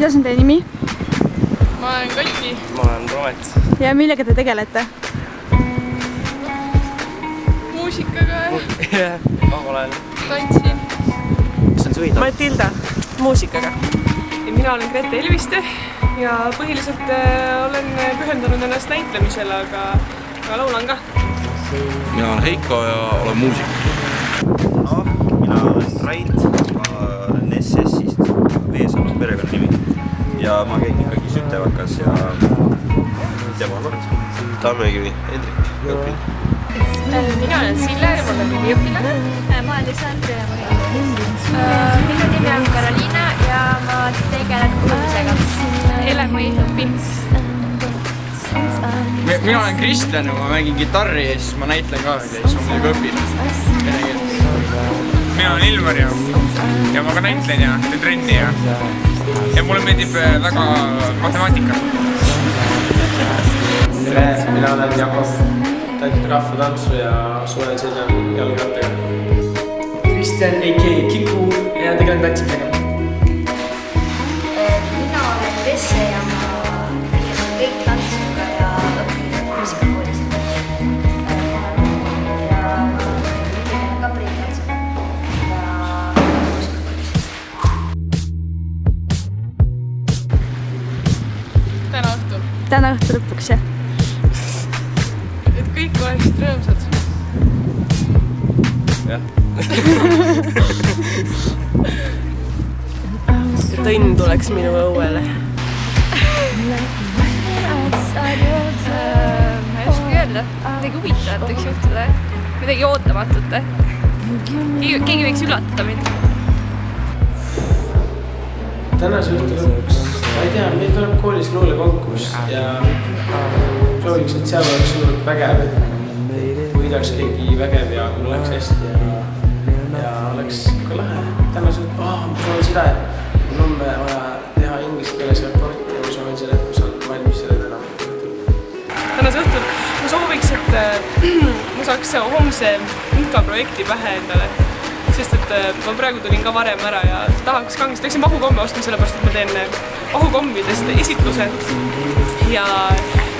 Kuidas on teie nimi? Ma olen Kati. Ma olen Romet. Ja millega te tegelete? Muusikaga. Ma olen Tantsin. Mis on Suida? Matilda, muusikaga. Ja mina olen Grete Elviste ja põhiliselt olen pühendanud ennast näitlemisele, aga laulan ka. Mina olen Heiko ja olen muusik. No, mina olen Rait, ma olen SS-ist, Vees on perekonna nimi. Ja ma käin ikkagi Sütevakas ja tema kord. Tammekivi, Hendrik, õpin. Mina olen Sille ja ma olen üliõpilane. Ma olen Lisandri ja ma olen minu nimi on Karoliina ja ma tegelen kuulmisega. Elema õpin. Mina olen Kristjan ja ma mängin gitarri ja siis ma näitlen ka ja siis ma muidugi õpin. Mina olen Ilmar ja ma ka näitlen ja teen trenni ja mulle meeldib väga matemaatika. Tere, mina olen Jakob, tantsud rahvatantsu ja sulen selja jalgrattaga. Kristjan, a.k.a. Kiku ja tegelen tantsimisega. Mina olen Vesse ja ma tegelen kõik tantsuga ja õpin muusikakoolis. Ja ma tegelen ka priitantsuga ja muusikakoolis. Täna õhtul lõpuks, jah? Et kõik oleksid rõõmsad. Jah. Et õnn tuleks minu õuele. Ma ei oska öelda, midagi huvitavat võiks juhtuda, midagi ootamatut. Keegi võiks üllatada mind. Tänase õhtu lõpuks, ma ei tea, meil tuleb koolis luulekonkurss ja sooviks, et seal oleks suurelt vägev, võidaks keegi vägev ja mul oleks hästi ja oleks ikka lahe. Tänase õhtu, ma soovin seda, et mul on vaja teha inglise keeles raporti ja ma soovin selle, et ma saan valmis selle täna õhtul. Tänase õhtul ma sooviks, et ma saaks homse infoprojekti pähe endale. Sest et ma praegu tulin ka varem ära ja tahaks kangesti, läksin mahukomme ostma sellepärast, et ma teen mahukommidest esitluse. Ja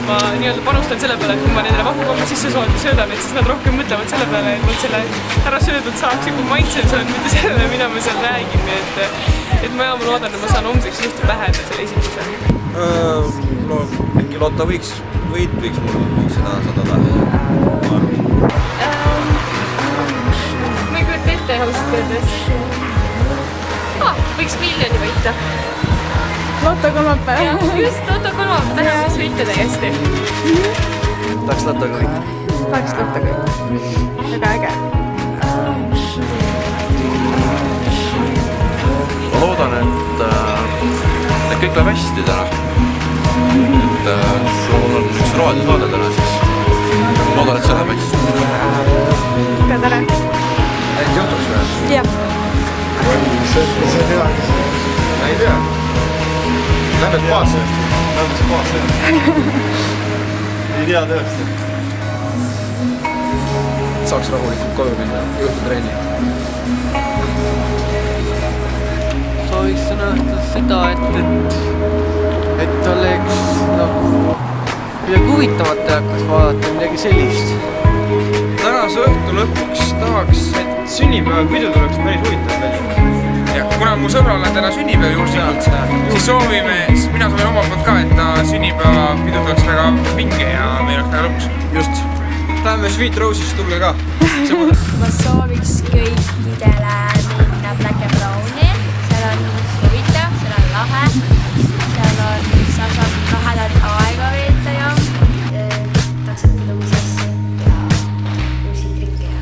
ma nii-öelda panustan selle peale, et kui ma nendele mahukomme sisse söödan, et siis nad rohkem mõtlevad selle peale, et nad selle ära söödud saaks ja kui maitsen sööd, mitte sellele, mida ma seal räägin. Et ma loodan, et ma saan homseks juhtu pähe enda selle esitluse. Mingi lotta võiks mul seda sadada. Ma ei kujuta ette ausalt öeldes. Võiks miljoni võita. Lotto kolmapäev. Just, Lotto kolmapäev. Täna võiks võita täiesti. Tahaks Lottoga võita. Tahaks Lottoga võita. Väga äge. Ma loodan, et kõik läheb hästi täna. Et mul on üks raadiosaade täna, siis loodan, et see läheb hästi. Ka tere. Äkki jutuks või? Jah. See on hea. Ma ei tea. Lähed paase. Ei tea tõesti. Saaks rahulikult koju minna juhtutrenni. Sooviks nähta seda, et oleks midagi huvitavat hakkas vaadata, midagi sellist. Tänase õhtu lõpuks tahaks, et sünnipäevapidu tuleks päris huvitav veel. Ja kuna mu sõbral on täna sünnipäev juhuslikult, siis mina soovin oma poolt ka, et ta sünnipäevapidu tuleks väga pinge ja meil oleks väga lõpuks. Just. Läheme Sweet Rose'ist, tulge ka. Ma sooviks kõikidele minna Black and Browni. Seal on huvitav, seal on lahe. Seal saab vahel aega veeta ja tahaks õppida uusi asju ja uusi trikke ja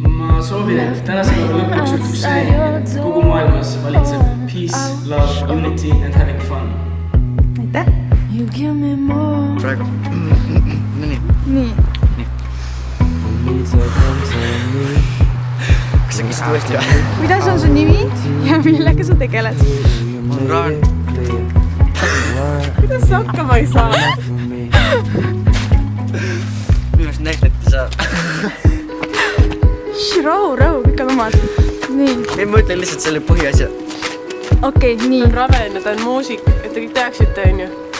Ma soovin, et tänase lõpuks juhtub see, et kogu maailmas valitseb peace, love, unity and having fun. Aitäh. Praegu. Nii. Kas sa küsid uuesti või? Kuidas on su nimi ja millega sa tegeled? Raan. Kuidas sa hakkama ei saa? Minu näitleti saab. Rahu, kõik on omad. nii , ei ma ütlen lihtsalt selle põhiasja. okei , nii . Raven ja ta on muusik, et te kõik teaksite, onju.